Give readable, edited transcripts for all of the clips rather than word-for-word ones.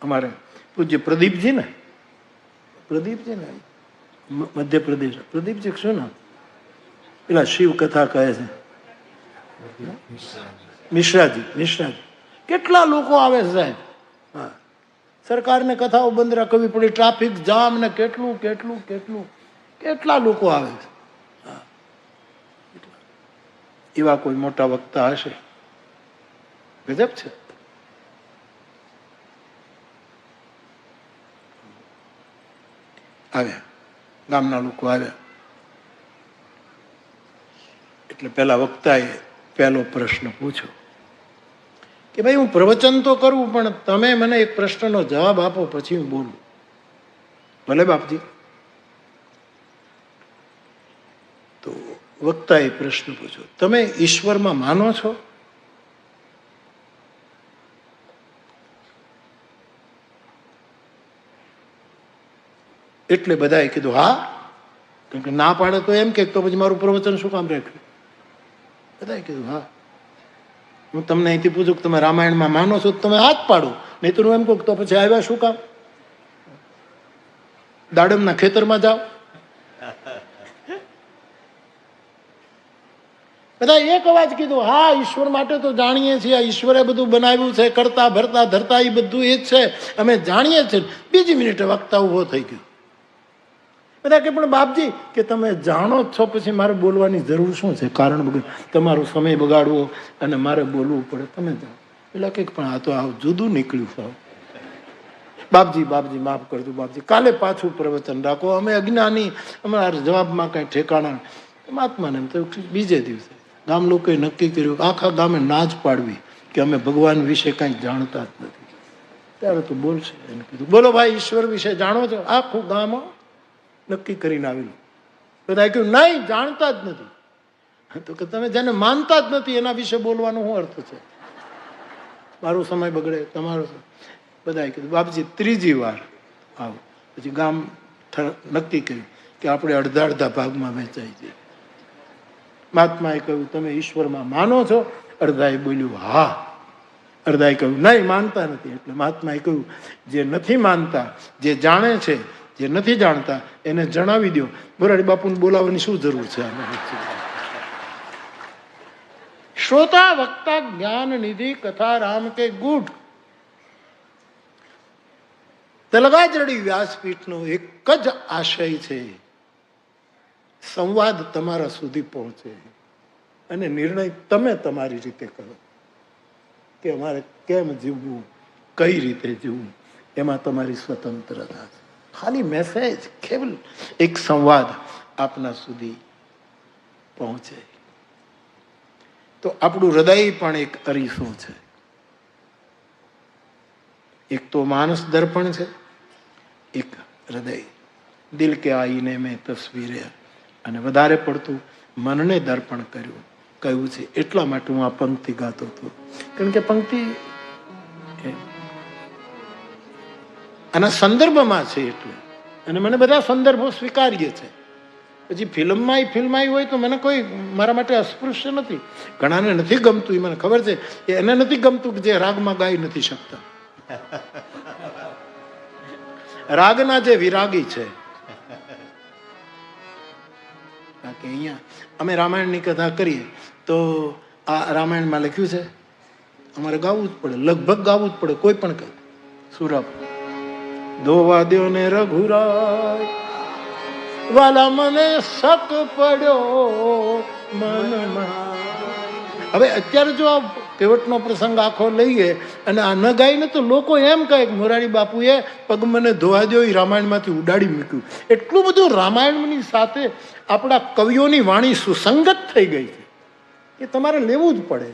અમારે પૂજ્ય પ્રદીપજી ને મધ્યપ્રદેશ, પ્રદીપજી શું નામ, પેલા શિવ કથા કહે છે, મિશ્રાજી. કેટલા લોકો આવે છે સાહેબ. હા, સરકારને કથાઓ બંધ રાખવી પડી, ટ્રાફિક જામ ને કેટલા લોકો આવે છે. એવા કોઈ મોટા વક્તા હશે, ગજબ છે. આવ્યા, ગામના લોકો આવ્યા એટલે પેલા વક્તાએ પહેલો પ્રશ્ન પૂછ્યો કે ભાઈ હું પ્રવચન તો કરું પણ તમે મને એક પ્રશ્નનો જવાબ આપો પછી હું બોલું. ભલે બાપજી. તો વક્તાએ પ્રશ્ન પૂછ્યો, તમે ઈશ્વરમાં માનો છો? એટલે બધાએ કીધું હા, કેમ કે ના પાડે તો એમ કે તો પછી મારું પ્રવચન શું કામ રાખ્યું. બધાએ કીધું હા. હું તમને અહીંથી પૂછું કે તમે રામાયણમાં માનો છો તો તમે હાથ પાડો, નહીં તો હું એમ કહું તો પછી આવ્યા શું કામ, દાડમના ખેતરમાં જાઓ. બધા એક અવાજ કીધું હા, ઈશ્વર માટે તો જાણીએ છીએ, ઈશ્વરે બધું બનાવ્યું છે, કરતા ભરતા ધરતા એ બધું એ જ છે, અમે જાણીએ છીએ. બીજી મિનિટે વક્તા ઉભો થઈ ગયો. બધા કે પણ બાપજી કે તમે જાણો જ છો પછી મારે બોલવાની જરૂર શું છે, કારણ વગર તમારો સમય બગાડવો અને મારે બોલવું પડે, તમે જાણો. એટલે કે પણ આ તો આવ જુદું નીકળ્યું સાવ. બાપજી માફ કરજો બાપજી, કાલે પાછું પ્રવચન રાખો, અમે અજ્ઞાની, અમારા જવાબમાં કઈ ઠેકાણા. મહાત્માને એમ તો બીજે દિવસે ગામ લોકોએ નક્કી કર્યું, આખા ગામે નાચ પાડવી કે અમે ભગવાન વિશે કંઈ જાણતા જ નથી. ત્યારે તો બોલશે. એને કીધું બોલો ભાઈ, ઈશ્વર વિશે જાણો છો? આખું ગામ નક્કી કરીને આવેલું. બધા કહ્યું નહીં, જાણતા જ નથી. તો કે તમે જેને માનતા જ નથી એના વિશે બોલવાનો શું અર્થ છે? મારો સમય બગડે, તમારો. બધાએ કીધું બાપજી ત્રીજી વાર આવો. પછી ગામ નક્કી કર્યું કે આપણે અડધા ભાગમાં વહેંચાઈ જઈએ. મહાત્માએ કહ્યું તમે ઈશ્વરમાં માનો છો? અડધાએ બોલ્યું હા. અડધાએ કહ્યું નહીં, માનતા નથી. એટલે મહાત્માએ કહ્યું જે નથી માનતા, જે જાણે છે, જે નથી જાણતા એને જણાવી દો. મોરારી બાપુને બોલાવવાની શું જરૂર છે? શ્રોતા વક્તા જ્ઞાન નિધિ કથા રામ કે ગુઢ. તલગાજરડી વ્યાસપીઠનો એક જ આશય છે, સંવાદ તમારા સુધી પહોંચે અને નિર્ણય તમે તમારી રીતે કરો કે અમારે કેમ જીવવું, કઈ રીતે જીવવું, એમાં તમારી સ્વતંત્રતા છે. ખાલી મેસેજ, કેવલ એક સંવાદ આપના સુધી પહોંચે તો આપણું હૃદય પણ એક અરીસો છે. એક તો માનસ દર્પણ છે, એક હૃદય દિલ કે આઈને મેં તસવીરે, અને વધારે પડતું મનને દર્પણ કહ્યું છે. એટલા માટે હું આ પંક્તિ ગાતો હતો, કારણ કે પંક્તિ આના સંદર્ભમાં છે એટલે. અને મને બધા સંદર્ભો સ્વીકાર્ય છે. પછી ફિલ્મમાં હોય તો મને કોઈ મારા માટે અસ્પૃશ્ય નથી. ઘણાને નથી ગમતું, એ મને ખબર છે. એને નથી ગમતું કે જે રાગમાં ગાઈ નથી શકતા. રાગના જે વિરાગી છે. કે અહીંયા અમે રામાયણની કથા કરીએ તો આ રામાયણમાં લખ્યું છે, અમારે ગાવું જ પડે, લગભગ ગાવું જ પડે. કોઈ પણ કહે સુરભ ધોવા દ્યો ને રઘુરાય વાલા મને શક પડ્યો મનમાં. હવે અત્યારે જો આ કેવટનો પ્રસંગ આખો લઈએ અને આ ન ગાઈને તો લોકો એમ કહે કે મોરારી બાપુએ પગ મને ધોવા દ્યો એ રામાયણમાંથી ઉડાડી મૂક્યું. એટલું બધું રામાયણની સાથે આપણા કવિઓની વાણી સુસંગત થઈ ગઈ છે કે તમારે લેવું જ પડે.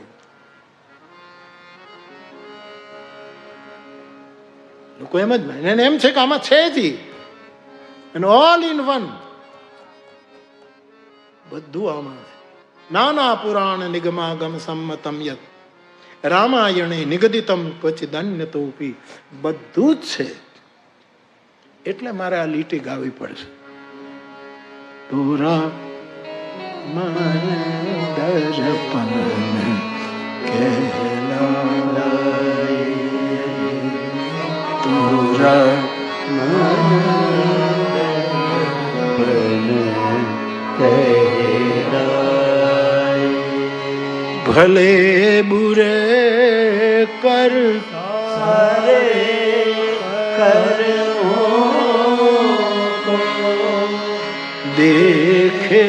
લોકો એમ જ એને એમ છે કે આમાં છે જ અને ઓલ ઇન વન બધું આમાં છે. નાના પુરાણ નિગમાગમ સંમતમ યત રામાયણે નિગદિતમ ક્વચિદન્યતોપી, બધું જ છે. એટલે મારે આ લીટી ગાવી પડશે. તોરા દર્પણ ભલે બુરે કર સારે કરવો દેખે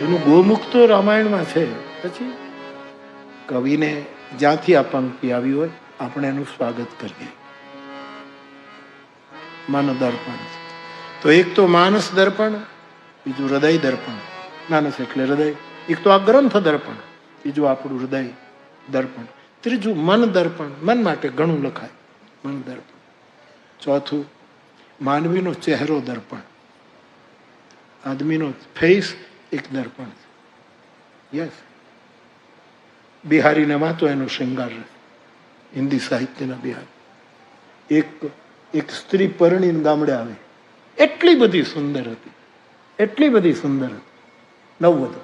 એનું ગોમુખ તો રામાયણમાં છે. પછી કવિને જ્યાંથી આ પંક્તિ આવી હોય આપણે એનું સ્વાગત કરીએ. મન દર્પણ. તો એક તો માનસ દર્પણ, બીજું હૃદય દર્પણ. માનસ એટલે હૃદય. એક તો આ ગ્રંથ દર્પણ, બીજું આપણું હૃદય દર્પણ. ત્રીજું મન દર્પણ, મન માટે ઘણું લખાય, મન દર્પણ. ચોથું માનવીનો ચહેરો દર્પણ, આદમીનો ફેસ એક દર્પણ છે. યસ, બિહારીનામાં તો એનો શૃંગાર હિન્દી સાહિત્યના બિહારી. એક સ્ત્રી પરણીને ગામડે આવે, એટલી બધી સુંદર હતી, એટલી બધી સુંદર હતી, નવવધુ.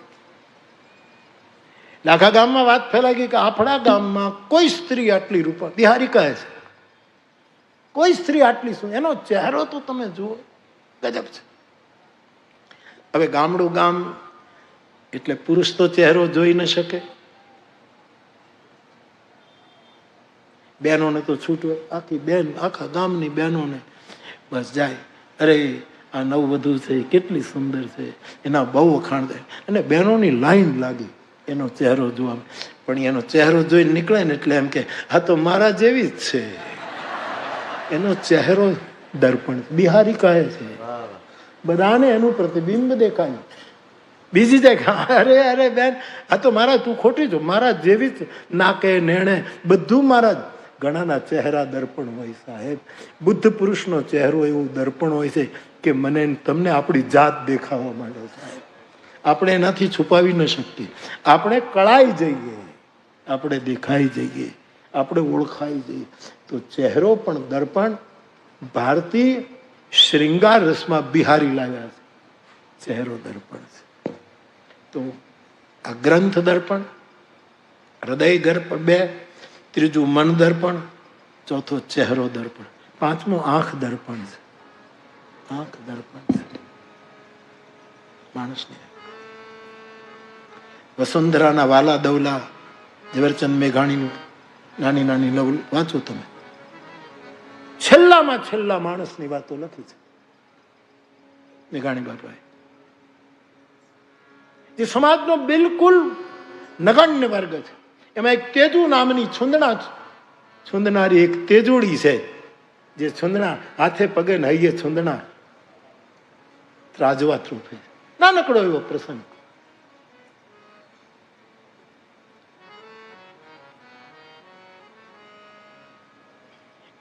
આખા ગામમાં વાત ફેલાઈ ગઈ કે આપણા ગામમાં કોઈ સ્ત્રી આટલી રૂપા, બિહારી કહે છે, કોઈ સ્ત્રી આટલી સુંદર, એનો ચહેરો તો તમે જુઓ, ગજબ છે. હવે ગામડું ગામ એટલે પુરુષ તો ચહેરો જોઈ ન શકે, બહેનોને તો છૂટવે, આખી બેન આખા ગામની બહેનોને બસ જાય, અરે આ નવવધુ છે કેટલી સુંદર છે, એના બહુ વખાણ થાય, અને બહેનોની લાઈન લાગી એનો ચહેરો જોવા. પણ એનો ચહેરો જોઈને નીકળે ને એટલે એમ કે આ તો મારા જેવી જ છે. એનો ચહેરો દર્પણ. બિહારી કહે છે બધાને એનું પ્રતિબિંબ દેખાય. બીજી જગ્યા અરે અરે બેન આ તો મારા, તું ખોટી છો, મારા જેવી જ નાકે નેણે બધું મારા જ. ઘણાના ચહેરા દર્પણ હોય સાહેબ. બુદ્ધ પુરુષનો ચહેરો એવું દર્પણ હોય છે કે મને તમને આપણી જાત દેખાવા માંડે સાહેબ. આપણે એનાથી છુપાવી ન શકીએ. આપણે કળાઈ જઈએ, આપણે દેખાઈ જઈએ, આપણે ઓળખાઈ જઈએ. તો ચહેરો પણ દર્પણ. ભારતીય શ્રૃંગાર રસમાં બિહારી લાવ્યા છે, ચહેરો દર્પણ છે. તો આ ગ્રંથ દર્પણ, હૃદય દર્પણ 2, ત્રીજું મન દર્પણ, ચોથો ચહેરો દર્પણ, પાંચમું આંખ દર્પણ છે. આંખ દર્પણ છે માણસને. વસુંધરાના વાલા દવલા ઝવેરચંદ મેઘાણીનું નાની નાની નવલ વાંચો તમે. છેલ્લામાં છેલ્લા માણસની વાતો લખી છે મેઘાણી બાપાએ. જે સમાજનો બિલકુલ નગણ્ય વર્ગ છે. એમાં એક તેજુ નામની છૂંદનારી એક તેજોડી છે, જે છૂંદણા હાથે પગે નહીએ છૂંદણા ત્રાજવા ત્રુફે. નાનકડો એવો પ્રસંગ.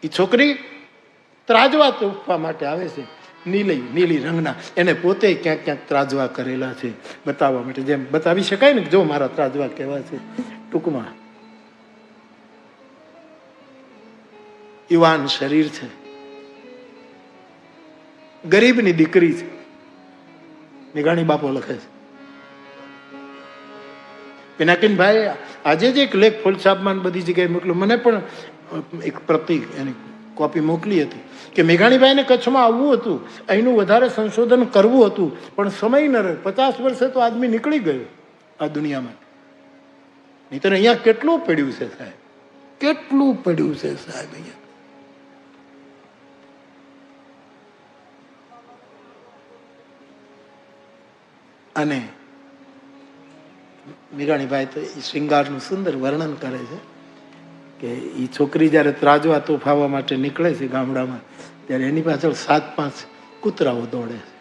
એ છોકરી ત્રાજવા તોફવા માટે આવે છે, નીલી રંગના. એને પોતે ક્યાંક ક્યાંક ત્રાજવા કરેલા છે બતાવવા માટે, જેમ બતાવી શકાય ને જો મારા ત્રાજવા કેવા છે. ટૂંકમાં યુવાન શરીર છે, ગરીબની દીકરી છે. મેઘાણી બાપો લખે છે. પિનાકીનભાઈ આજે જ એક લેખ ફૂલછાપમાં બધી જગ્યાએ મોકલ્યો. મને પણ એક પ્રતિ એની કોપી મોકલી હતી કે મેઘાણીભાઈને કચ્છમાં આવવું હતું, અહીંનું વધારે સંશોધન કરવું હતું, પણ સમય ન રહે. 50 વર્ષે તો આદમી નીકળી ગયો આ દુનિયામાં. નહીંતર અહીંયા કેટલું પડ્યું છે સાહેબ, કેટલું પડ્યું છે સાહેબ અહીંયા. અને મેઘાણીભાઈ તો એ શૃંગારનું સુંદર વર્ણન કરે છે કે એ છોકરી જ્યારે ત્રાજવા તોફાવવા માટે નીકળે છે ગામડામાં, ત્યારે એની પાછળ 7-5 કૂતરાઓ દોડે છે.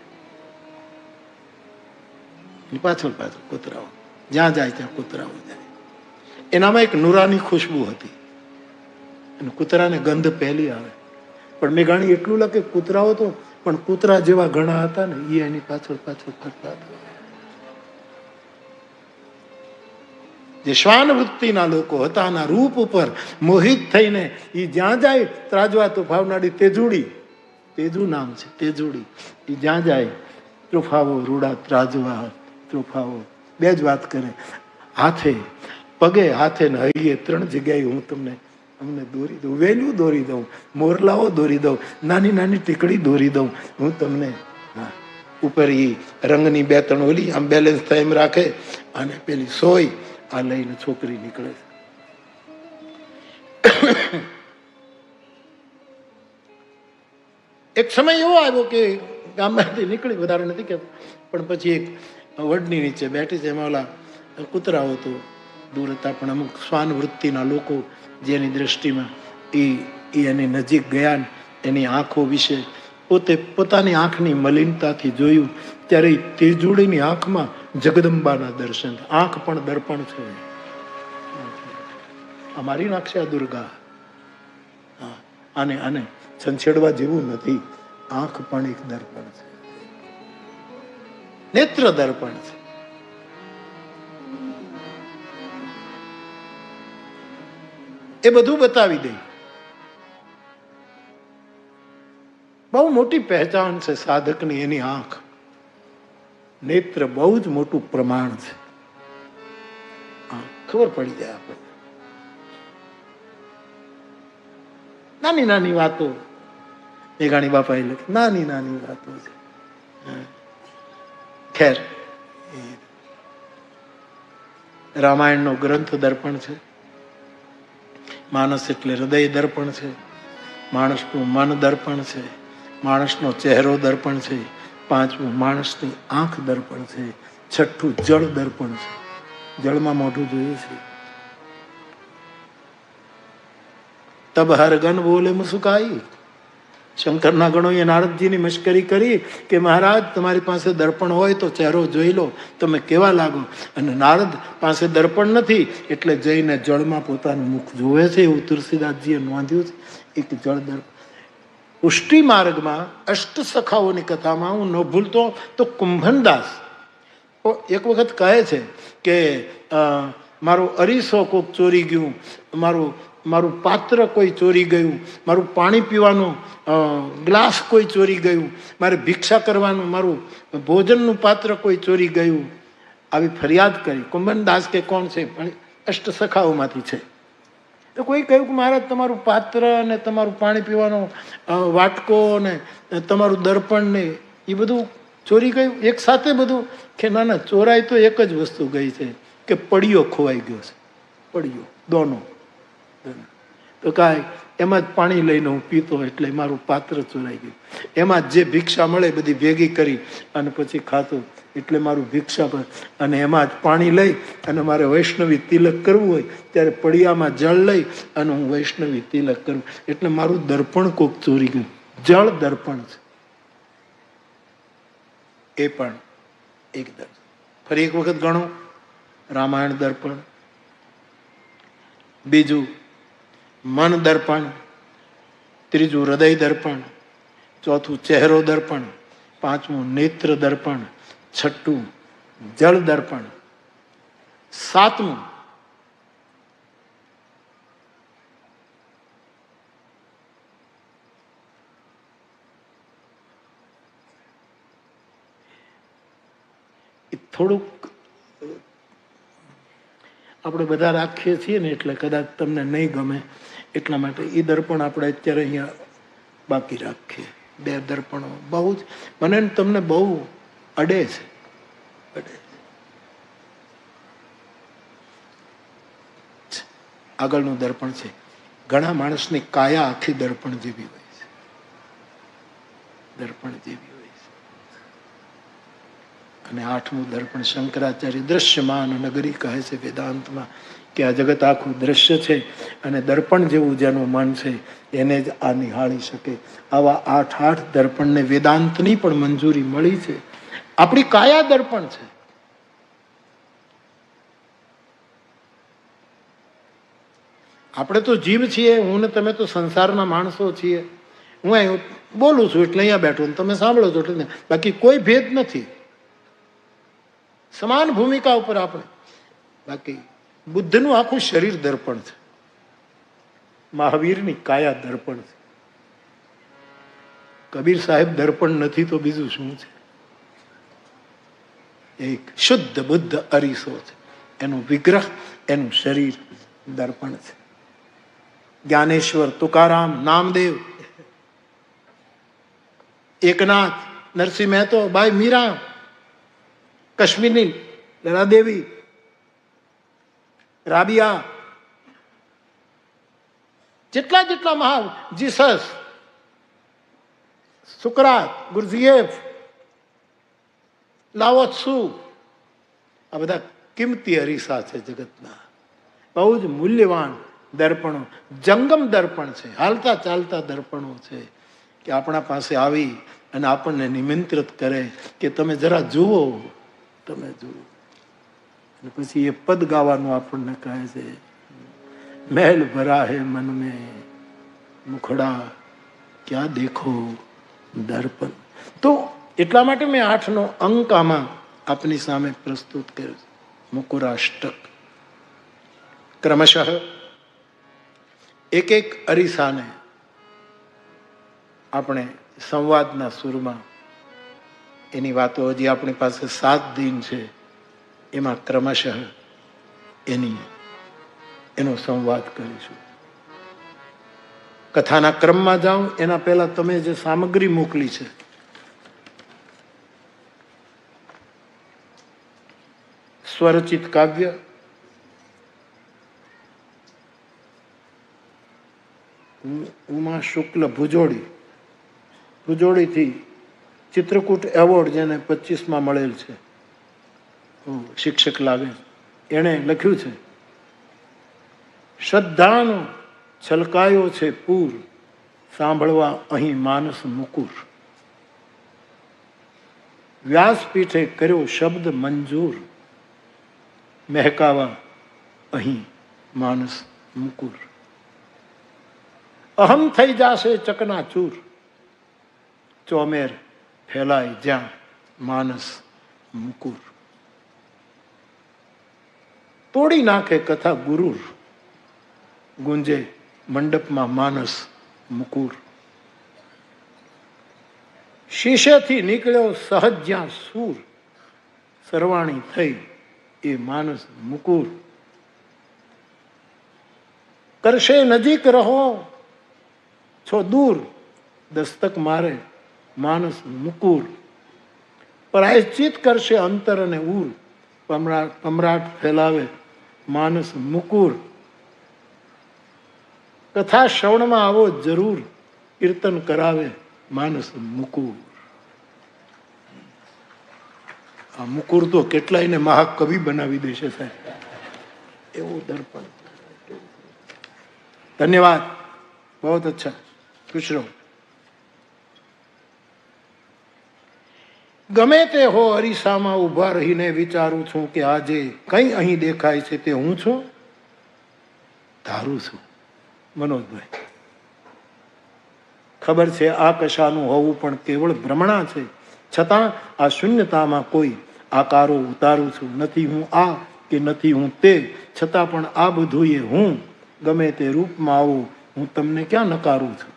એની પાછળ કૂતરાઓ, જ્યાં જાય ત્યાં કૂતરાઓ જાય. એનામાં એક નુરાની ખુશ્બુ હતી અને કૂતરાને ગંધ પહેલી આવે. પણ મેઘાણી એટલું લખે કૂતરાઓ તો પણ કૂતરા જેવા ઘણા હતા ને, એ એની પાછળ ફરતા હતા. જે શ્વાન વૃત્તિના લોકો હતા, આના રૂપ ઉપર મોહિત થઈને એ જ્યાં જાય ત્રાજવા તો ભાવનાડી તેજુડી, તેજુ નામ છે તેજુડી, એ જ્યાં જાય ત્રોફાવો રૂડા ત્રાજવા ત્રોફાવો, બે જ વાત કરે. હાથે પગે હાથે ને હૈયે ત્રણ જગ્યાએ હું તમને અમને દોરી દઉં, વેલું દોરી દઉં, મોરલાઓ દોરી દઉં, નાની નાની ટીકડી દોરી દઉં હું તમને. હા, ઉપર એ રંગની બે ત્રણ ઓલી આમ બેલેન્સ થાય એમ રાખે અને પેલી સોય આ લઈને છોકરી નીકળે છે. એક સમય એવો આવ્યો કે ગામમાંથી નીકળી, વધારે નથી કહેતો, પણ પછી એક વડની નીચે બેઠી છે, એમાં ઓલા કૂતરાઓ તો દૂર હતા, પણ અમુક શ્વાન વૃત્તિના લોકો જેની દ્રષ્ટિમાં એની નજીક ગયા ને એની આંખો વિશે પોતાની આંખની મલિનતાથી જોયું, ત્યારે તેજોડીની આંખમાં જગદંબાના દર્શન. આંખ પણ દર્પણ છે. અમારી નાખશે આ દુર્ગા. આને આને છંછેડવા જેવું નથી. આંખ પણ એક દર્પણ છે, નેત્ર દર્પણ છે. એ બધું બતાવી દે. બહુ મોટી પહેચાન છે સાધકની એની આંખ. નેત્ર બહુ જ મોટું પ્રમાણ છે. ખબર પડી જાય આપણે. નાની નાની વાતો મેઘાણી બાપાએ લખી, નાની નાની વાતો છે. ખેર, રામાયણનો ગ્રંથ દર્પણ છે. માણસ એટલે હૃદય દર્પણ છે. માણસનું મન દર્પણ છે. માણસનો ચહેરો દર્પણ છે. પાંચમું માણસની આંખ દર્પણ છે. છઠ્ઠું જળ દર્પણ છે. જળમાં મોઢું જોયું છે. તબ હર ગણ બોલે મુસુકાઈ. શંકરના ગણોએ નારદજીની મશ્કરી કરી કે મહારાજ તમારી પાસે દર્પણ હોય તો ચહેરો જોઈ લો, તમે કેવા લાગો. અને નારદ પાસે દર્પણ નથી એટલે જઈને જળમાં પોતાનું મુખ જોવે છે. એવું તુલસીદાસજીએ નોંધ્યું છે. એક જળ દર્પણ. પુષ્ટિ માર્ગમાં અષ્ટ સખાઓની કથામાં હું ન ભૂલતો તો કુંભનદાસ એક વખત કહે છે કે મારો અરીસો કોઈક ચોરી ગયું, મારું પાત્ર કોઈ ચોરી ગયું, મારું પાણી પીવાનું ગ્લાસ કોઈ ચોરી ગયું, મારે ભિક્ષા કરવાનું મારું ભોજનનું પાત્ર કોઈ ચોરી ગયું. આવી ફરિયાદ કરી. કુંભનદાસ કે કોણ છે? પણ અષ્ટ સખાઓમાંથી છે. તો કોઈ કહ્યું કે મહારાજ તમારું પાત્ર ને તમારું પાણી પીવાનો વાટકો ને તમારું દર્પણ ને એ બધું ચોરી ગયું એક સાથે બધું. કે ના ના, ચોરાય તો એક જ વસ્તુ ગઈ છે કે પડિયો ખોવાઈ ગયો છે. પડિયો દોનો. તો કાંઈ એમાં જ પાણી લઈને હું પીતો એટલે મારું પાત્ર ચોરાઈ ગયું. એમાં જ જે ભિક્ષા મળે બધી ભેગી કરી અને પછી ખાતો એટલે મારું ભિક્ષા પર. અને એમાં જ પાણી લઈ અને મારે વૈષ્ણવી તિલક કરવું હોય ત્યારે પડિયામાં જળ લઈ અને હું વૈષ્ણવી તિલક કરું. એટલે મારું દર્પણ કોક ચોરી ગયું. જળ દર્પણ છે. એ પણ એક દર્પણ. ફરી એક વખત ગણો. રામાયણ દર્પણ. બીજું મન દર્પણ. ત્રીજું હૃદય દર્પણ. ચોથું ચહેરો દર્પણ. પાંચમું નેત્ર દર્પણ. છઠ્ઠું જળ દર્પણ. સાતમું થોડુંક આપણે બધા રાખીએ છીએ ને એટલે કદાચ તમને નહીં ગમે એટલા માટે એ દર્પણ આપણે અત્યારે અહીંયા બાકી રાખીએ. બે દર્પણો બહુ જ મને તમને બહુ અડે છે. આગળનું દર્પણ છે. ઘણા માણસની કાયા આખી દર્પણ જેવી હોય છે. દર્પણ જેવી હોય છે. અને આઠમું દર્પણ શંકરાચાર્ય દ્રશ્યમાન નગરી કહે છે વેદાંતમાં કે આ જગત આખું દ્રશ્ય છે અને દર્પણ જેવું જેનું મન છે એને જ આ નિહાળી શકે. આવા 8 દર્પણને વેદાંતની પણ મંજૂરી મળી છે. આપણી કાયા દર્પણ છે. આપણે તો જીવ છીએ. હું ને તમે તો સંસારના માણસો છીએ. હું અહીં બોલું છું એટલે અહીંયા બેઠો ને તમે સાંભળો છો એટલે બાકી કોઈ ભેદ નથી. સમાન ભૂમિકા ઉપર આપણે. બાકી બુદ્ધનું આખું શરીર દર્પણ છે. મહાવીરની કાયા દર્પણ છે. કબીર સાહેબ દર્પણ નથી તો બીજું શું છે? એક શુદ્ધ બુદ્ધ અરીસો છે. એનું વિગ્રહ, એનું શરીર દર્પણ છે. જ્ઞાનેશ્વર, તુકારામ, નામદેવ, એકનાથ, નરસિંહ મહેતો, બાઈ મીરા, કાશ્મીરની લલાદેવી, રાબિયા, જેટલા જેટલા મહાન, જીસસ, સુકરાત, ગુરજીએફ, લાવો ત્સુ, આ બધા કિંમતી અરીસા છે જગતના. બહુ જ મૂલ્યવાન દર્પણો, જંગમ દર્પણ છે, હાલતા ચાલતા દર્પણો છે કે આપણા પાસે આવી અને આપણને નિમંત્રિત કરે કે તમે જરા જુઓ, તમે જુઓ. અને પછી એ પદ ગાવાનું આપણને કહે છે, મહેલ ભરા હે મન મેં મુખડા ક્યાં દેખો દર્પણ. તો એટલા માટે મેં 8નો અંક આમાં આપની સામે પ્રસ્તુત કર્યો છે. મુકુરાષ્ટક. ક્રમશઃ એક એક અરીસાને આપણે સંવાદના સૂરમાં, એની વાતો હજી આપણી પાસે 7 દિન છે, એમાં ક્રમશઃ એનો સંવાદ કરીશું. કથાના ક્રમમાં જાઉં એના પહેલા તમે જે સામગ્રી મોકલી છે, સ્વરચિત કાવ્ય, ઉમા શુક્લ ભુજોડીથી ચિત્રકૂટ એવોર્ડ જેને 25માં મળેલ છે, શિક્ષક લાગે, એણે લખ્યું છે, શ્રદ્ધાનો છલકાયો છે પૂર, સાંભળવા અહીં માનસ મુકુર. વ્યાસપીઠે કર્યો શબ્દ મંજૂર, મહેકાવા અહીં માનસ મુકુર. અહમ થઈ જાશે ચકનાચૂર, ચોમેર ફેલાય જ્યાં માનસ મુકુર. તોડી નાખે કથા ગુરુર, ગુંજે મંડપમાં માનસ મુકુર. શીશેથી નીકળ્યો સહજ જ્યાં સૂર, સરવાણી થઈ એ માનસ મુકુર. કરશે નજીક રહો છો દૂર, દસ્તક મારે માનસ મુકુર. પ્રાયશ્ચિત કરશે અંતર અને ઉર, પમરાટ ફેલાવે માનસ મુકુર. કથા શ્રવણમાં આવો જરૂર, કીર્તન કરાવે માનસ મુકુર. આ મુકુર તો કેટલાયને મહાકવિ બનાવી દેશે સાહેબ, એવું દર્પણ. ધન્યવાદ, બહુ અચ્છા, ખુશ રહો. ગમે તે હો અરીસામાં ઊભા રહીને વિચારું છું કે આજે કઈ અહીં દેખાય છે તે હું છું, ધારું છું. મનોજભાઈ, ખબર છે આ કશાનું હોવું પણ કેવળ ભ્રમણા છે, છતાં આ શૂન્યતામાં કોઈ આકારો ઉતારું છું. નથી હું આ કે નથી હું તે, છતાં પણ આ બધું એ હું. ગમે તે રૂપમાં આવું હું તમને ક્યાં નકારું છું.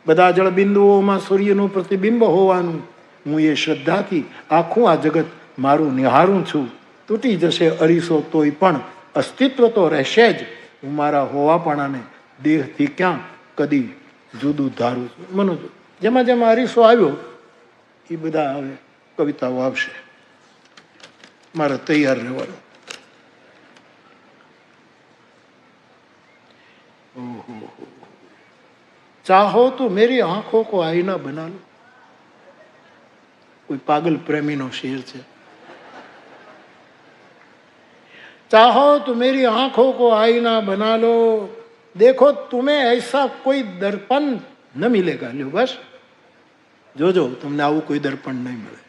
બધા જળબિંદુઓમાં સૂર્યનું પ્રતિબિંબ હોવાનું હું એ શ્રદ્ધાથી આખું આ જગત મારું નિહારું છું. તૂટી જશે અરીસો તોય પણ અસ્તિત્વ તો રહેશે જ. હું મારા હોવાપણાને દેહથી ક્યાં કદી જુદું ધારું છું. મનોજ, જેમાં જેમાં અરીસો આવ્યો એ બધા હવે કવિતાઓ આવશે, મારે તૈયાર રહેવાનું. ચાહો તો મેરી આંખો કો આईना बना लो, કોઈ પાગલ પ્રેમીનો શેર છે. चाहो तो मेरी आंखों को आईना बना लो, देखो तुम्हें ऐसा कोई दर्पण न मिलेगा. लो बस જોજો, તમને આવું કોઈ દર્પણ નહીં મળે.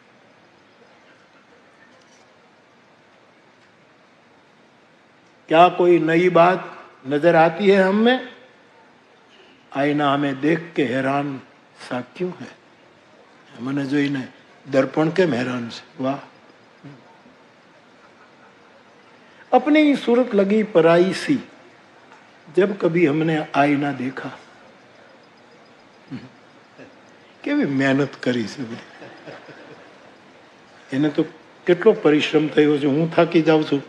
क्या कोई नई बात नजर आती है हम में, आईना हमें देख के हैरान सा क्यों है. મને જોઈને દર્પણ કેમ હેરાન છે. વાહ. अपनी सूरत लगी पराई सी, जब कभी हमने आईना देखा. કેવી મહેનત કરી છે. એને તો કેટલો પરિશ્રમ થયો છે. હું થાકી જાઉં છું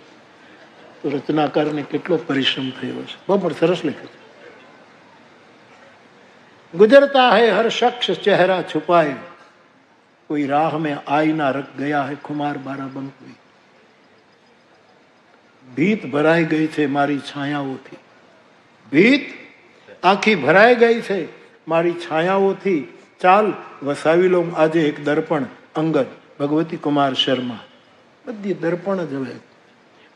તો રચનાકારને કેટલો પરિશ્રમ થયો છે. બહુ પણ સરસ લખ્યું છે. गुजरता है हर शख्स चेहरा छुपाए, कोई राह में आईना रख गया है खुमार बाराबंकी. ભીત ભરાઈ ગઈ છે મારી છાયાઓથી, ભીત આખી ભરાઈ ગઈ છે મારી છાયાઓથી. ચાલ વસાવી લો આજે એક દર્પણ. અંગદ, ભગવતી કુમાર શર્મા. બધી દર્પણ જ હવે,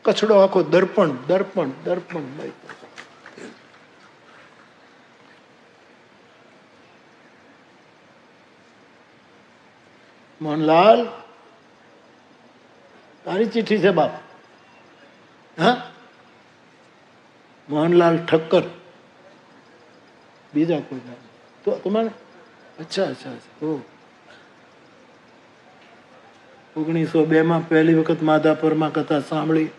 કચડો આખો દર્પણ દર્પણ દર્પણ. મોહનલાલ, તારી ચિઠ્ઠી છે બાપ. હા, મોહનલાલ ઠક્કર, બીજા કોઈ ના તો તમારે? અચ્છા અચ્છા અચ્છા. 1902 પહેલી વખત માધાપરમાં કથા સાંભળી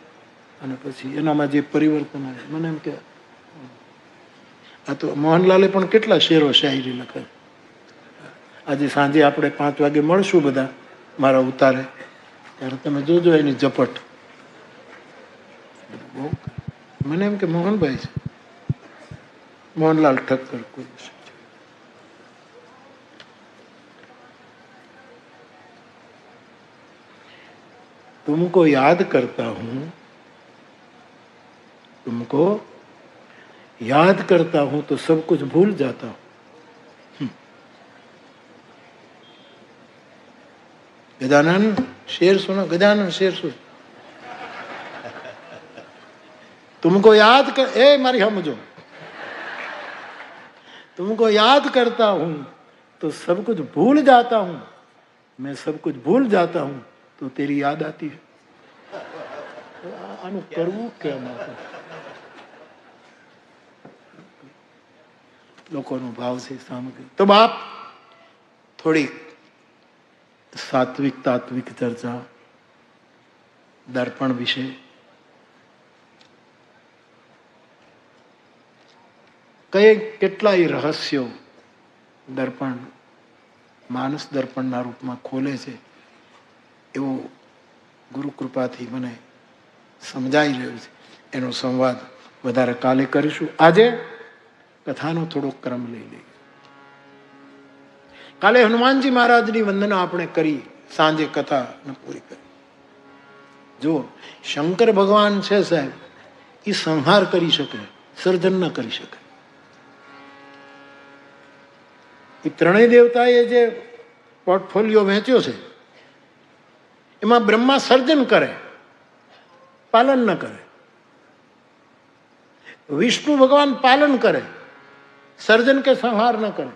અને પછી એનામાં જે પરિવર્તન આવે મને એમ કે આ તો મોહનલાલે પણ કેટલા શેરો શાયરી લખે. આજે સાંજે આપણે 5 વાગે મળશું બધા મારા ઉતારે, ત્યારે તમે જોજો એની ઝપટ. મને એમ કે મોહનભાઈ છે, મોહનલાલ ઠક્કર કોઈ. तुमको याद करता हूं, तुमको याद करता हूं तो सब कुछ भूल जाता हूं. गजानन शेर सुनो, गजानन शेर सुनो. तुमको याद कर, ए मारी समझो, तुमको याद करता हूं तो सब कुछ भूल जाता हूं. मैं सब कुछ भूल जाता हूं तो तेरी याद आती है. આનું કરવું કેમ? લોકોનો ભાવ છે સામગ્રી. તો બાપ થોડીક સાત્વિક તાત્વિક ચર્ચા દર્પણ વિશે. કેટલાય રહસ્યો દર્પણ માનસ દર્પણના રૂપમાં ખોલે છે એવું ગુરુ કૃપાથી મને સમજાઈ રહ્યું છે. એનો સંવાદ વધારે કાલે કરીશું. આજે કથાનો થોડો ક્રમ લઈ લઈએ. કાલે હનુમાનજી મહારાજની વંદના આપણે કરી, સાંજે કથા પૂરી કરી. જો શંકર ભગવાન છે સાહેબ, એ સંહાર કરી શકે, સર્જન ન કરી શકે. એ ત્રણેય દેવતાએ જે પોર્ટફોલિયો વહેંચ્યો છે એમાં બ્રહ્મા સર્જન કરે, પાલન ન કરે. વિષ્ણુ ભગવાન પાલન કરે, સર્જન કે સંહાર ન કરે.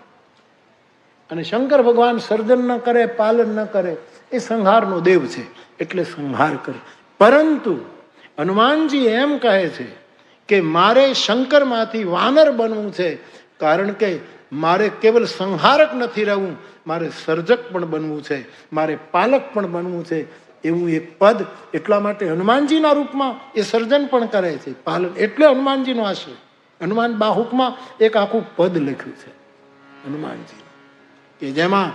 અને શંકર ભગવાન સર્જન ન કરે, પાલન ન કરે, એ સંહારનો દેવ છે, એટલે સંહાર કરે. પરંતુ હનુમાનજી એમ કહે છે કે મારે શંકરમાંથી વાનર બનવું છે, કારણ કે મારે કેવલ સંહારક નથી રહેવું, મારે સર્જક પણ બનવું છે, મારે પાલક પણ બનવું છે. એવું એક પદ, એટલા માટે હનુમાનજીના રૂપમાં એ સર્જન પણ કરે છે, પાલન. એટલે હનુમાનજીનો આશ્રય. હનુમાન બાહુકમાં એક આખું પદ લખ્યું છે હનુમાનજી, કે જેમાં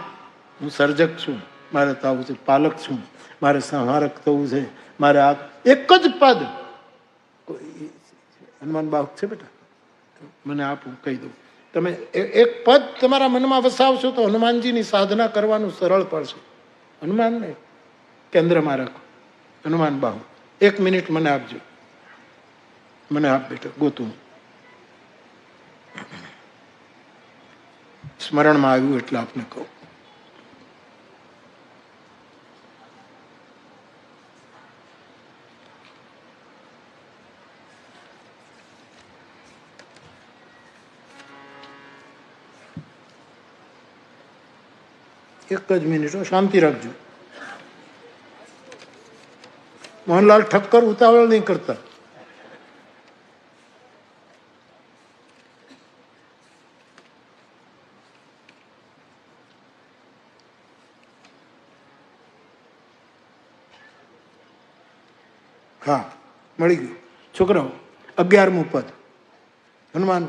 હું સર્જક છું, મારે થવું છે, પાલક છું, મારે સંહારક થવું છે, મારે આ એક જ પદ. હનુમાન બાહુક છે બેટા, મને આપું કહી દઉં. તમે એક પદ તમારા મનમાં વસાવશો તો હનુમાનજીની સાધના કરવાનું સરળ પડશે. હનુમાનને કેન્દ્રમાં રાખો. હનુમાન બાહુ. 1 મિનિટ મને આપજો, મને આપ બેટા, ગોતું. સ્મરણમાં આવ્યું એટલે આપને કહું. એક જ મિનિટ, શાંતિ રાખજો. મોહનલાલ ઠક્કર ઉતાવળ નહીં કરતા. હા, મળી ગયું. છોકરાઓ 11મું પદ. હનુમાન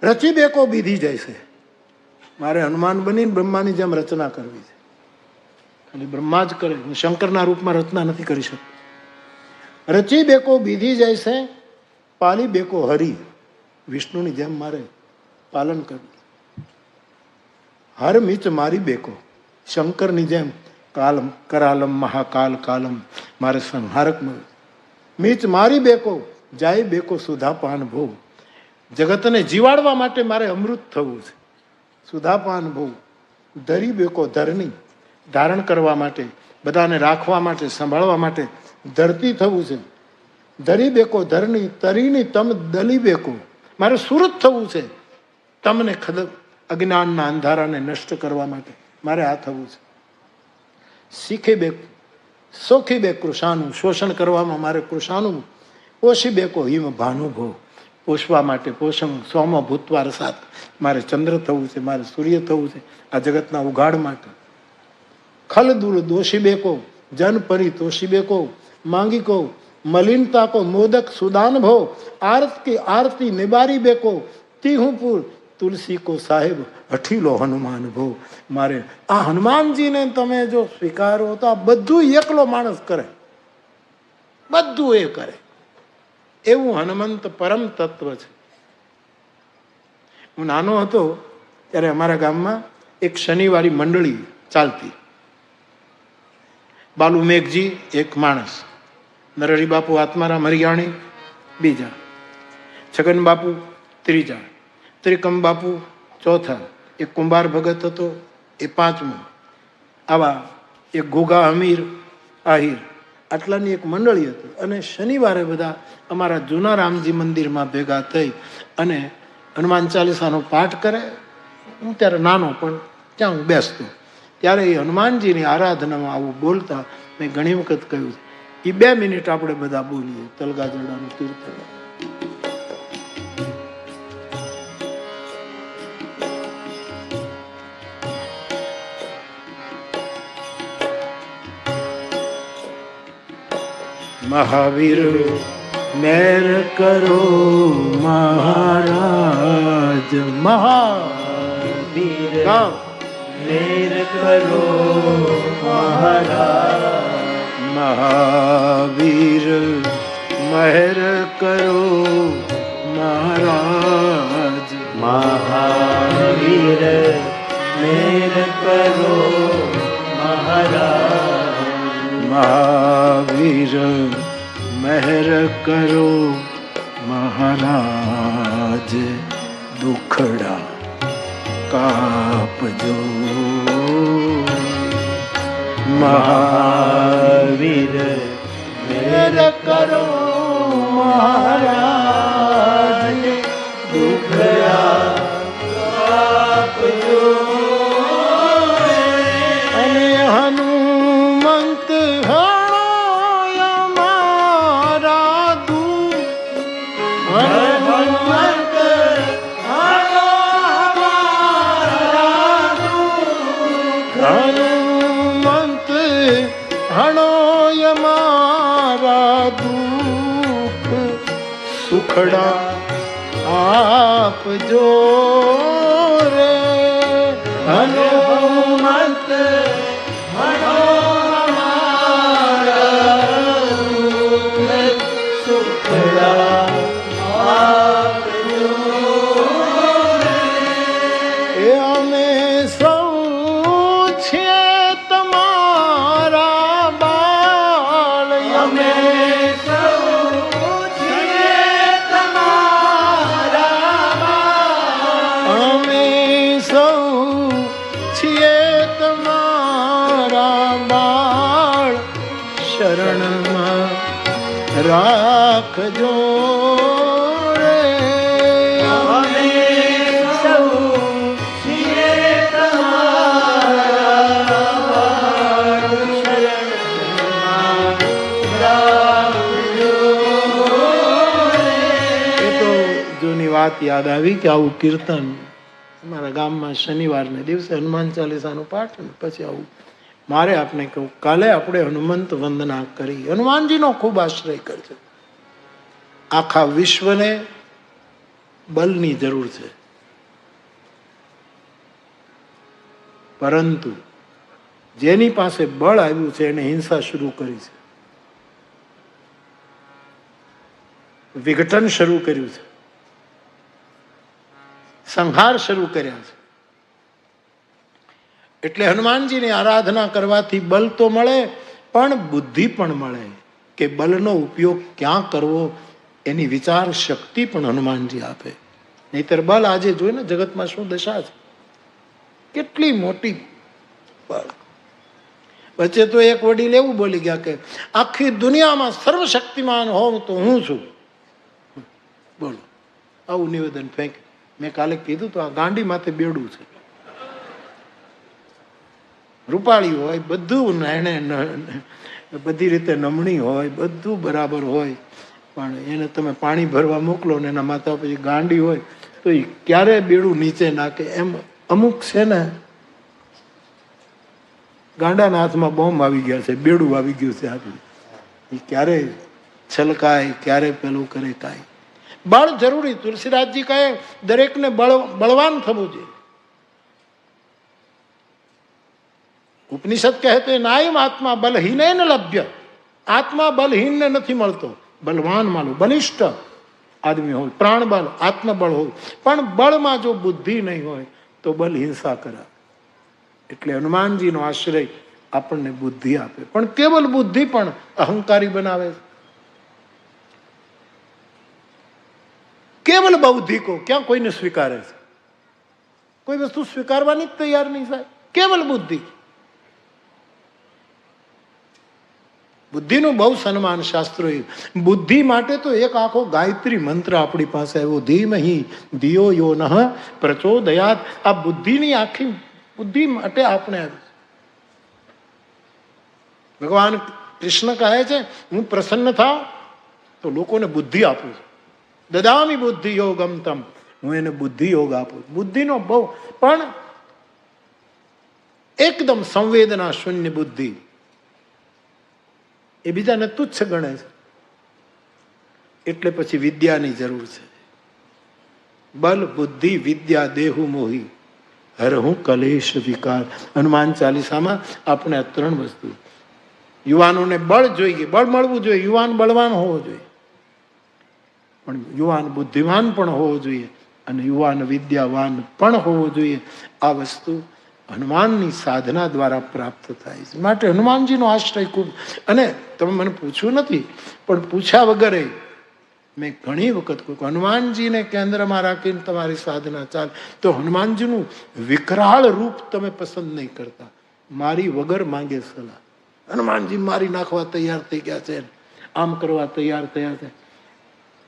રચી બેકો બીધી જાય છે. મારે હનુમાન બનીને બ્રહ્માની જેમ રચના કરવી છે. ખાલી બ્રહ્મા જ કરે. હું શંકરના રૂપમાં રચના નથી કરી શકતો. રચી બેકો બીધી જાય છે, પાલી બેકો હરી. વિષ્ણુની જેમ મારે પાલન કરવું. હર મીચ મારી બેકો, શંકરની જેમ કાલમ કરાલમ મહાકાલ કાલમ મારે સંહારક મળ્યું. મીચ મારી બેકો, જાય બેકો સુધાપાન ભોગ. જગતને જીવાડવા માટે મારે અમૃત થવું છે. સુધાપાન ભોગ. ધરી બેકો ધરની, ધારણ કરવા માટે, બધાને રાખવા માટે, સંભાળવા માટે ધરતી થવું છે. ધરી બેકો ધરની, તરીની તમ દલી બેકો. મારે સુરત થવું છે. તમને અજ્ઞાનના અંધારાને નષ્ટ કરવા માટે મારે આ થવું છે. શીખી બે સોખી બે કૃષાનું, શોષણ કરવામાં મારે કૃષાનું. પોષી બેકો હિમ ભાનુભો, પોષવા માટે પોષણ. સોમ ભૂતવાર સાત, મારે ચંદ્ર થવું છે, મારે સૂર્ય થવું છે આ જગતના ઉઘાડ માટે. ખલ દૂર દોષી બેકો, જન પરી તોષી બેકો. માંગી કો મલિનતા કો મોદક સુદાન ભો. આરત કી આરતી નિબારી બેકો. તીહુંપુર તુલસી કો સાહેબ હઠીલો હનુમાન ભો. મારે આ હનુમાનજીને તમે જો સ્વીકારો તો આ બધું એકલો માણસ કરે, બધું એ કરે. એવું હનુમંત પરમ તત્વ છે. હું નાનો હતો ત્યારે અમારા ગામમાં એક શનિવારી મંડળી ચાલતી. બાલુ મેઘજી એક માણસ, નરહરી બાપુ આત્મારામ હરિયાણી બીજા, છગન બાપુ ત્રીજા, ત્રિકમ બાપુ ચોથા, એક કુંભાર ભગત હતો એ પાંચમો. આવા એક ઘોઘા અમીર આહિર, આટલાની એક મંડળી હતી. અને શનિવારે બધા અમારા જૂના રામજી મંદિરમાં ભેગા થઈ અને હનુમાન ચાલીસાનો પાઠ કરે. હું ત્યારે નાનો પણ ત્યાં હું બેસતો. ત્યારે એ હનુમાનજીની આરાધનામાં આવું બોલતા મેં ઘણી વખત કહ્યું છે. એ 2 મિનિટ આપણે બધા બોલીએ તલગાજરડાનું કીર્તન. મહાવીર મેર કરો મહારાજ, મહાવીર મેર કરો મહારાજ. મહાવીર મહેર કરો મહારાજ. મહાવીર મેર કરો મહારાજ. મહાવીર મહેર કરો મહારાજ. દુખડા કાપજો મહાવીર મેર કરો મહારાજ. દુખડા કાપજો. અને હનુમંત હણો મારા દુઃખ. હનુમંત હણો મારા દુઃખ. હનુમંત હણો મારા દુઃખ. સુખડા આપજો રે. હનુમંત હણો મારા દુઃખ. સુખડા આપજો રે. એ અમે સૌ છીએ તમારા બાળ. અમે સૌ છીએ તમારા બાળ. અમે સૌ છીએ તમારા બાળ. શરણમાં રાખજો રે. અમે સૌ છીએ તમારા બાળ. શરણમાં રાખજો રે. એ તો જૂની વાત યાદ આવી કે આવું કીર્તન અમારા ગામમાં શનિવારને દિવસે હનુમાન ચાલીસાનો પાઠ ને પછી આવું. મારે આપને કહું, કાલે આપણે હનુમંત વંદના કરી. હનુમાનજીનો ખૂબ આશ્રય કરજો. આખા વિશ્વને બલની જરૂર છે, પરંતુ જેની પાસે બળ આવ્યું છે એને હિંસા શરૂ કરી છે, વિઘટન શરૂ કર્યું છે, સંહાર શરૂ કર્યા છે. એટલે હનુમાનજીની આરાધના કરવાથી બલ તો મળે પણ બુદ્ધિ પણ મળે કે બલનો ઉપયોગ ક્યાં કરવો એની વિચાર શક્તિ પણ હનુમાનજી આપે. નહીતર બલ આજે જોઈ ને જગતમાં શું દશા છે, કેટલી મોટી બળ. વચ્ચે તો એક વડીલ એવું બોલી ગયા કે આખી દુનિયામાં સર્વશક્તિમાન હોવ તો હું છું. બોલો, આવું નિવેદન ફેંક. મેં કાલે કીધું તો આ ગાંડી માથે બેડું છે. રૂપાળી હોય, બધું એને બધી રીતે નમણી હોય, બધું બરાબર હોય, પણ એને તમે પાણી ભરવા મોકલો ને એના માથા પછી ગાંડી હોય તો એ ક્યારે બેડું નીચે નાખે. એમ અમુક છે ને ગાંડાના હાથમાં બોમ્બ આવી ગયા છે, બેડું આવી ગયું છે હાથમાં. એ ક્યારે છલકાય, ક્યારે પેલું કરે, કાંઈ. બળ જરૂરી. તુલસીદાસજી કહે દરેકને બળવાન થવું જોઈએ. ઉપનિષદ કહે તો નાયમ આત્મા બલહીન ન લભ્ય. આત્મા બલહીનને નથી મળતો, બલવાન માનો, બલિષ્ઠ આદમી હોય, પ્રાણબળ, આત્મબળ હોય. પણ બળમાં જો બુદ્ધિ નહીં હોય તો બલ હિંસા કરાવે. એટલે હનુમાનજીનો આશ્રય આપણને બુદ્ધિ આપે, પણ કેવલ બુદ્ધિ પણ અહંકારી બનાવે છે. કેવલ બૌદ્ધિકો ક્યાં કોઈને સ્વીકારે છે? કોઈ વસ્તુ સ્વીકારવાની જ તૈયાર નહીં થાય. કેવલ બુદ્ધિ. બુદ્ધિનું બહુ સન્માન શાસ્ત્રોએ. બુદ્ધિ માટે તો એક આખો ગાયત્રી મંત્ર આપણી પાસે આવ્યો, ધીમહિ ધિયો યો નઃ પ્રચોદયાત. આ બુદ્ધિની આખી બુદ્ધિ માટે આપણે આવ્યું. ભગવાન કૃષ્ણ કહે છે હું પ્રસન્ન થાવ તો લોકોને બુદ્ધિ આપું છું. દદામી બુદ્ધિ યોગમ તમ. હું એને બુદ્ધિ યોગ આપું. બુદ્ધિનો બહુ, પણ એકદમ સંવેદના શૂન્ય બુદ્ધિ એ બીજાને તુચ્છ ગણે છે. એટલે પછી વિદ્યાની જરૂર છે. બલ બુદ્ધિ વિદ્યા દેહુ મોહી હરહું કલેશ વિકાર. હનુમાન ચાલીસામાં આપણે આ ત્રણ વસ્તુ. યુવાનોને બળ જોઈએ, બળ મળવું જોઈએ. યુવાન બળવાન હોવો જોઈએ, પણ યુવાન બુદ્ધિવાન પણ હોવો જોઈએ, અને યુવાન વિદ્યાવાન પણ હોવો જોઈએ. આ વસ્તુ હનુમાનની સાધના દ્વારા પ્રાપ્ત થાય છે. માટે હનુમાનજીનો આશ્રય ખૂબ. અને તમે મને પૂછ્યું નથી, પણ પૂછ્યા વગર મેં ઘણી વખત કહ્યું હનુમાનજીને કેન્દ્રમાં રાખીને તમારી સાધના ચાલે તો હનુમાનજીનું વિકરાળ રૂપ તમે પસંદ નહીં કરતા. મારી વગર માંગે સલાહ. હનુમાનજી મારી નાખવા તૈયાર થઈ ગયા છે, આમ કરવા તૈયાર થયા છે.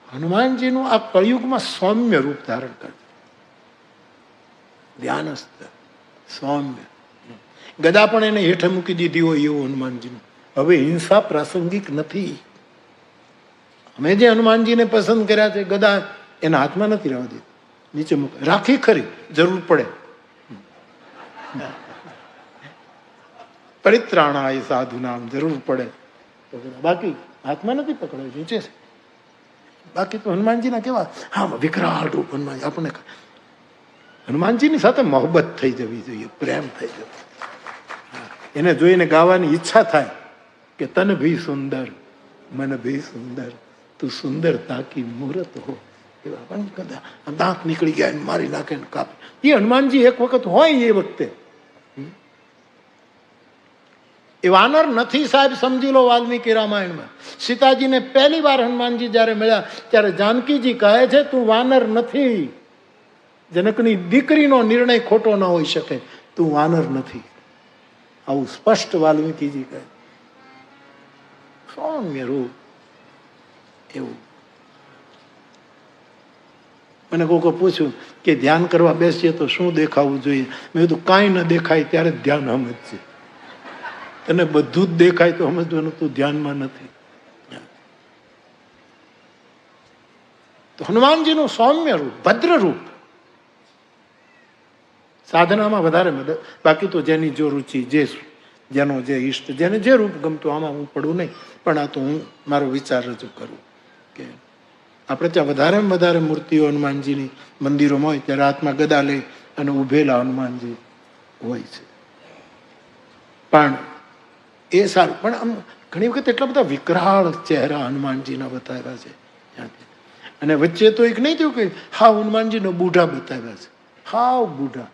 હનુમાનજીનું આ કળિયુગમાં સૌમ્ય રૂપ ધારણ કરે. ધ્યાનસ્થ, સૌમ્ય. ગદા પણ એને હેઠે મૂકી દીધી હોય એવું હનુમાનજીનું. હવે હિંસા પ્રાસંગિક નથી. અમે જે હનુમાનજીને પસંદ કર્યા છે, ગદા એના હાથમાં નથી રહેવા દીધી, નીચે મૂકે. રાખી ખરી, જરૂર પડે. પરિત્રાણાય સાધુ નામ, જરૂર પડે. બાકી હાથમાં નથી પકડાય, નીચે છે. બાકી તો હનુમાનજીના કેવા હા વિકરાળ રૂપ. હનુમાનજી આપણને હનુમાનજીની સાથે મોહબ્બત થઈ જવી જોઈએ, પ્રેમ થઈ જવો. એને જોઈને ગાવાની ઈચ્છા થાય કે તન ભી સુંદર મન ભી સુંદર તું સુંદર તાકી મુહૂર્ત હો. એવા પણ કદા દાંત નીકળી ગયા મારી નાખે ને કાપે. એ હનુમાનજી એક વખત હોય એ વખતે. એ વાનર નથી સાહેબ, સમજી લો. વાલ્મીકી રામાયણમાં સીતાજીને પહેલી વાર હનુમાનજી જયારે મળ્યા ત્યારે જાનકીજી કહે છે તું વાનર નથી. જનકની દીકરીનો નિર્ણય ખોટો ન હોઈ શકે, તું વાનર નથી. આવું સ્પષ્ટ વાલ્મીકીજી કહે. સૌમ્ય રૂપ એવું. મને કોકો પૂછ્યું કે ધ્યાન કરવા બેસીએ તો શું દેખાવું જોઈએ? મેં કીધું કાંઈ ન દેખાય ત્યારે જ ધ્યાન સમજશે. તને બધું જ દેખાય તો સમજવાનું તું ધ્યાનમાં નથી. તો હનુમાનજીનું સૌમ્ય રૂપ, ભદ્ર રૂપ સાધનામાં વધારે મદદ. બાકી તો જેની જો રુચિ, જેનો જે ઈષ્ટ, જેને જે રૂપ ગમતું, આમાં હું પડું નહીં. પણ આ તો હું મારો વિચાર રજૂ કરું કે આપણે ત્યાં વધારેમાં વધારે મૂર્તિઓ હનુમાનજીની મંદિરોમાં હોય ત્યારે હાથમાં ગદા લઈ અને ઉભેલા હનુમાનજી હોય છે. પણ એ સારું. પણ આમ ઘણી વખત એટલા બધા વિકરાળ ચહેરા હનુમાનજીના બતાવ્યા છે ત્યાંથી. અને વચ્ચે તો એક નહીં થયું કે હા હનુમાનજીનો બુઢા બતાવ્યા છે, હાવ બુઢા,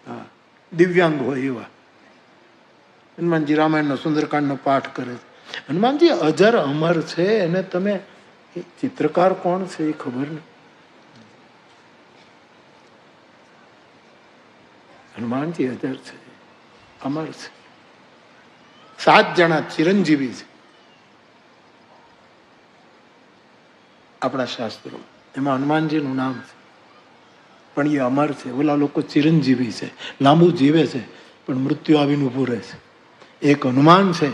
હા દિવ્યાંગ હોય એવા. હનુમાનજી રામાયણનો સુંદરકાંડનો પાઠ કરે છે. હનુમાનજી અજર અમર છે, અને તમે ચિત્રકાર કોણ છે એ ખબર નહીં. હનુમાનજી અજર છે, અમર છે. 7 જણા ચિરંજીવી છે આપણા શાસ્ત્રો, એમાં હનુમાનજીનું નામ છે, પણ એ અમર છે. ઓલા લોકો ચિરંજીવી છે, લાંબુ જીવે છે, પણ મૃત્યુ આવીને ઊભું રહે છે. એક હનુમાન છે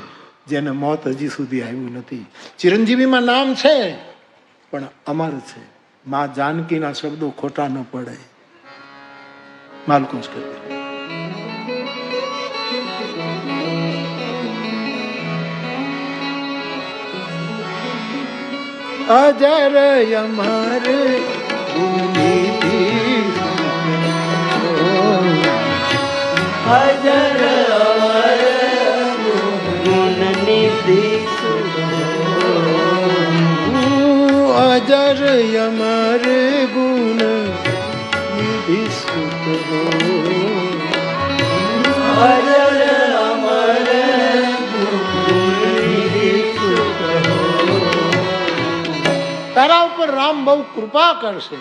જેને મોત હજી સુધી આવ્યું નથી. ચિરંજીવીમાં નામ છે પણ અમર છે. માં જાનકીના શબ્દો ખોટા ન પડે. માલકોશ કરે અજર અમર ગુણનિધિ અજર અમર ગુણનિધિ અજર અમર ગુણ નિધિ સુત હો. અજર અમર ગુણનિધિ સુત હો. તારા ઉપર રામ બહુ કૃપા કરશે.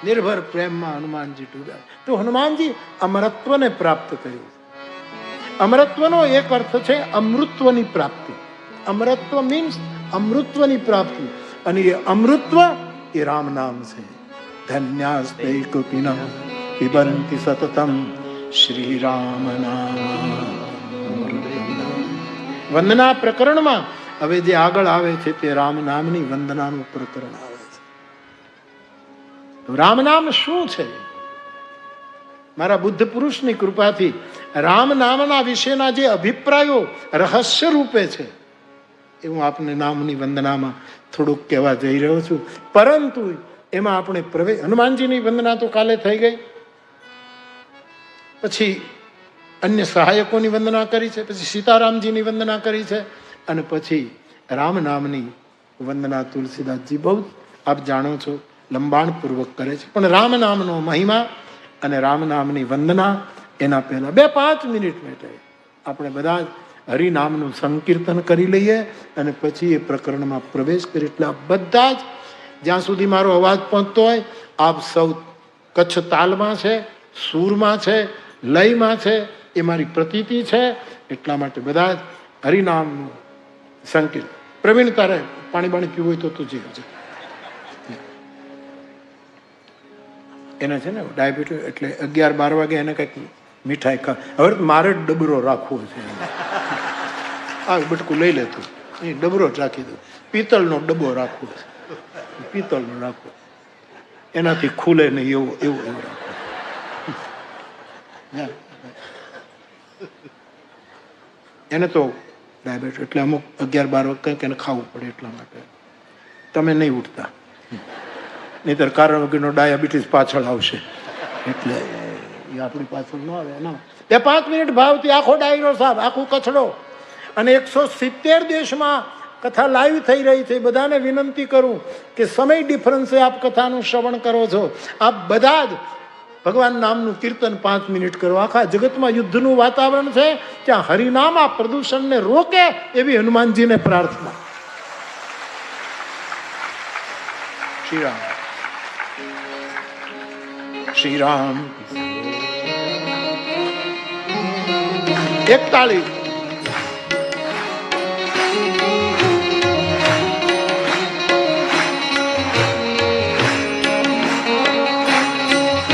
નિર્ભર પ્રેમમાં હનુમાનજી ડૂબ્યા. તો હનુમાનજી અમરત્વને પ્રાપ્ત કર્યું. અમરત્વનો એક અર્થ છે અમૃતત્વની પ્રાપ્તિ. અમરત્વ મીન્સ અમૃતત્વની પ્રાપ્તિ, અને એ અમૃતત્વ એ રામ નામ છે. ધન્યાસ્તે કુપિના પિબંતિ સતતમ શ્રી રામ નામ. વંદના પ્રકરણમાં હવે જે આગળ આવે છે તે રામ નામની વંદનાનું પ્રકરણ આવે છે. રામ નામ શું છે? મારા બુદ્ધ પુરુષની કૃપાથી રામ નામના વિશેના જે અભિપ્રાયો રહસ્ય રૂપે છે એ હું આપને નામની વંદનામાં થોડુંક કહેવા જઈ રહ્યો છું. પરંતુ એમાં આપણે પ્રવેશ, હનુમાનજીની વંદના તો કાલે થઈ ગઈ, પછી અન્ય સહાયકોની વંદના કરી છે, પછી સીતારામજીની વંદના કરી છે, અને પછી રામ નામની વંદના તુલસીદાસજી બહુ આપ જાણો છો લંબાણપૂર્વક કરે છે. પણ રામ નામનો મહિમા અને રામ નામની વંદના એના પહેલા 2-5 મિનિટ માટે આપણે બધા જ હરિનામનું સંકીર્તન કરી લઈએ અને પછી એ પ્રકરણમાં પ્રવેશ કરીએ. એટલે આ બધા જ જ્યાં સુધી મારો અવાજ પહોંચતો હોય આપ સૌ કચ્છ તાલમાં છે, સૂરમાં છે, લયમાં છે, એ મારી પ્રતીતિ છે. એટલા માટે બધા જ હરિનામનું સંકીર્તન. પ્રવીણ તારે પાણી પીવું હોય તો તું જી હશે. એને છે ને ડાયાબિટીસ, એટલે 11-12 વાગે એને કંઈક મીઠાઈ ખા. હવે મારે જ ડબરો રાખવો છે. આ બટકું લઈ લેતું, એ ડબરો જ રાખી દઉં. પિત્તળનો ડબ્બો રાખવો છે, પિત્તળનો રાખવો, એનાથી ખુલે નહીં એવું એવું એવું રાખવું. એને તો ડાયાબિટીસ એટલે અમુક 11-12 વખત કંઈક એને ખાવું પડે. એટલા માટે તમે નહીં ઉઠતા, નહીતર કારણ વગરનો ડાયાબિટીસ પાછળ આવશે. એટલે એ આપણી પાછળ ન આવે. ના 2-5 મિનિટ ભાવથી આખો ડાયરો સાહેબ, આખું કચડો. અને 170 દેશમાં કથા લાઈવ થઈ રહી છે. બધાને વિનંતી કરું કે સમય ડિફરન્સે આપ કથાનું શ્રવણ કરો છો. આપ બધા જ ભગવાન નામનું કીર્તન 5 મિનિટ કરો. આખા જગતમાં યુદ્ધનું વાતાવરણ છે, ત્યાં હરિનામ આ પ્રદૂષણને રોકે એવી હનુમાનજીને પ્રાર્થના. શ્રી રામ, શ્રી રામ. એક તાળી.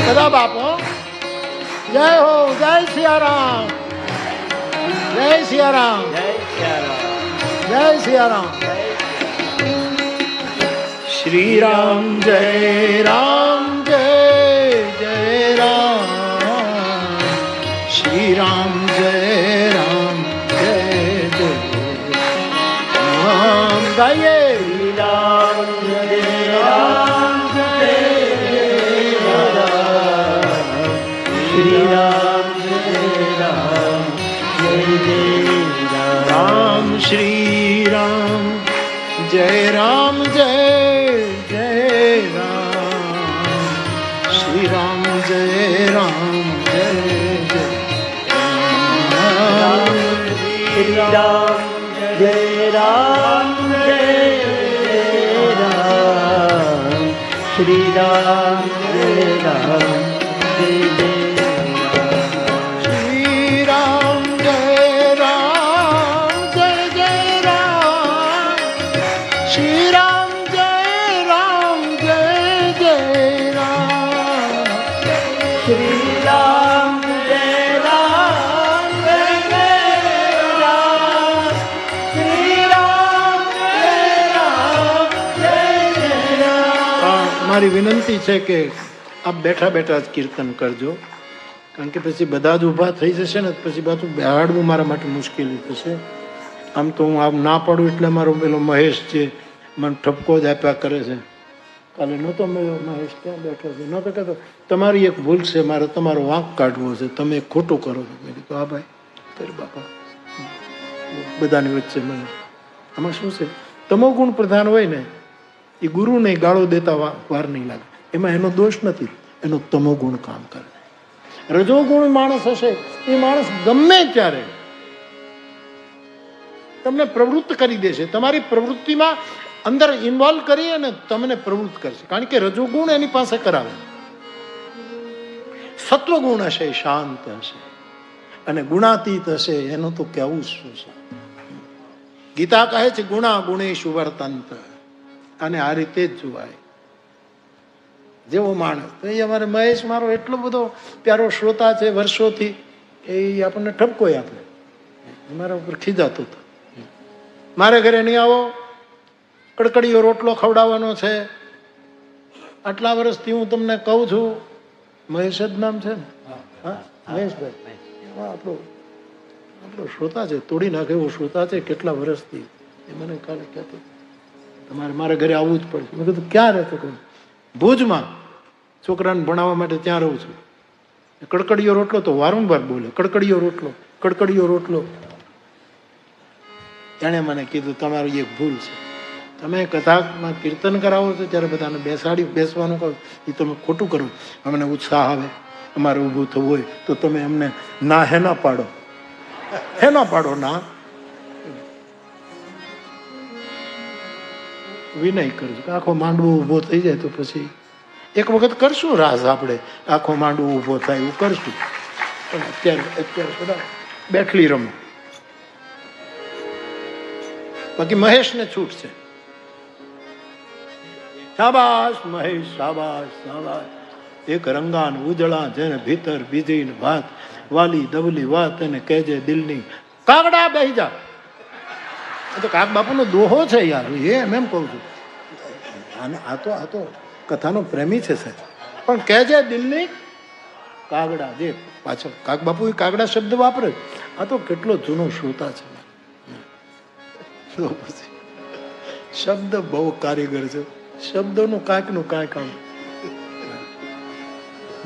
બધા બાપો જય હો, જય સિયારામ, જય સિયારામ, જય સિયારામ. શ્રી રામ જય રામ, જય જય રામ. શ્રી રામ જય રામ, જય જય રામ. ગાઈએ શ્રી રામ જય રામ, જય શ્રી રામ જય રામ, જય જય જય રામ જય જય રામ શ્રી રામ જય રામ જય જય રામ શ્રી રામ જય રામ જય રામ શ્રી રામ જય રામ જય જય શ્રી રામ જય રામ જય જય રામ શ્રી રામ જય રામ જય જય રામ શ્રી રામ જય રામ જય જય રામ શ્રી રામ જય રામ જય જય રામ. મારી વિનંતી છે કે આપ બેઠા બેઠા જ કીર્તન કરજો, કારણ કે પછી બધા જ ઊભા થઈ જશે ને પછી પાછું બેહાડવું મારા માટે મુશ્કેલી થશે. આમ તો હું આમ ના પાડું એટલે મારો પેલો મહેશ છે મને ઠપકો જ આપ્યા કરે છે. કાલે નહોતો મહેશ ક્યાં બેઠો છે, નહોતો કહેતો તમારી એક ભૂલ છે, મારે તમારો વાંક કાઢવો છે, તમે ખોટું કરો છો. મેં કીધું હા ભાઈ તારી બાપા બધાની વચ્ચે મને આમાં શું છે, તમો ગુણ પ્રધાન હોય ને એ ગુરુને ગાળો દેતા વાર નહીં લાગે, એમાં એનો દોષ નથી, એનો તમો ગુણ કામ કરે. રજોગુણ માણસ હશે એ માણસ ગમે ત્યારે તમને પ્રવૃત્ત કરી દેશે, તમારી પ્રવૃત્તિમાં અંદર ઇન્વોલ્વ કરી અને તમને પ્રવૃત્ત કરશે, કારણ કે રજોગુણ એની પાસે કરાવે. સત્વગુણ હશે શાંત હશે અને ગુણાતીત હશે એનું તો કહેવું શું છે. ગીતા કહે છે ગુણા ગુણેશુ વર્તંત, અને આ રીતે જ જોવાય જેવો માણસ. તો એ અમારે મહેશ મારો એટલો બધો પ્યારો શ્રોતા છે વર્ષોથી, એ આપણને ઠપકો આપે, મારા ઉપર ખીજાતો હતો. મારે ઘરે નહીં આવો, કડકડીયો રોટલો ખવડાવવાનો છે. આટલા વર્ષથી હું તમને કહું છું, મહેશ જ નામ છે ને, હા મહેશભાઈ આપણો શ્રોતા છે, તોડી નાખે એવો શ્રોતા છે કેટલા વર્ષથી. એ મને કાલે કહેતો તમારે મારા ઘરે આવવું જ પડશે. મેં કીધું ક્યાં રહેતો? કહું ભુજમાં, છોકરાને ભણાવવા માટે ત્યાં રહું છું. કડકડીયો રોટલો તો વારંવાર બોલે, કડકડીયો રોટલો, કડકડીયો રોટલો. એણે મને કીધું તમારી એક ભૂલ છે, તમે કથામાં કીર્તન કરાવો છો ત્યારે બધાને બેસવાનું કહો, એ તમે ખોટું કરો. અમને ઉત્સાહ આવે, અમારે ઊભું થવું હોય તો તમે અમને ના હેના પાડો, હેના પાડો ના. વિનય કરજો, આખો માંડવો ઊભો થઈ જાય તો પછી એક વખત કરશું રાસ, આપણે આખો માંડવો ઊભો થાય એવું કરશું, પણ અત્યારે બધા બેઠલી રમો. બાકી મહેશને છૂટ છે. શાબાશ મહેશ, શાબાશ શાબાશ. એક રંગાન ઉજળા જેને ભીતર બીજી વાત, વાલી દવલી વાત અને કહેજે દિલની કાગડા બેહી જા. તો કાક બાપુનો દોહો છે યાર, એમ કહું છું. આ તો કથાનો પ્રેમી છે સાહેબ, પણ કહેજે દિલની કાગડા. જે પાછળ કાક બાપુ એ કાગડા શબ્દ વાપરે, આ તો કેટલો જૂનો શ્રોતા છે. શબ્દ બહુ કારીગર છે, શબ્દોનું કાંઈકનું કાંઈક આમ.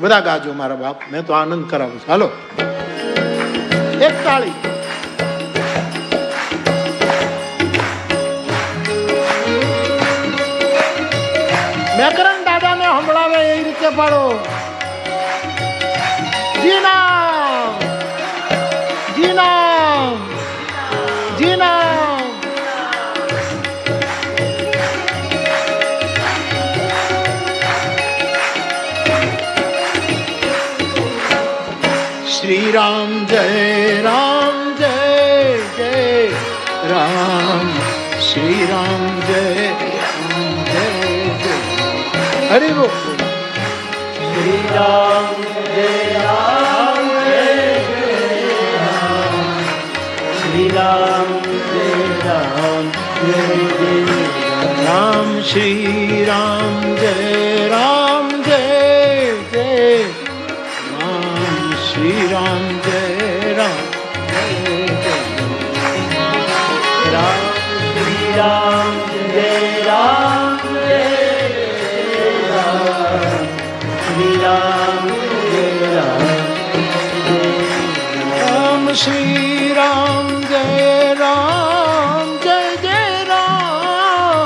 બધા ગાજો મારા બાપ, મેં તો આનંદ કરાવું છું. હાલો એક તાળી. મેકરણ દાદાને સંભળાવે એ રીતે પાડો. જી નામ, જી નામ, જી નામ. શ્રી રામ જય રામ જય જય રામ શ્રી રામ જય રામ જય જય. હરિ બોલ. શ્રી રામ જય રામ જય રામ શ્રી રામ જય રામ જય જય રામ શ્રી રામ જય રામ જય જય રામ શ્રી રામ જય રામ જય જય રામ શ્રી રામ જય રામ જય રામ શ્રી રામ જય રામ રામ શ્રી રામ જય રામ જય જય રામ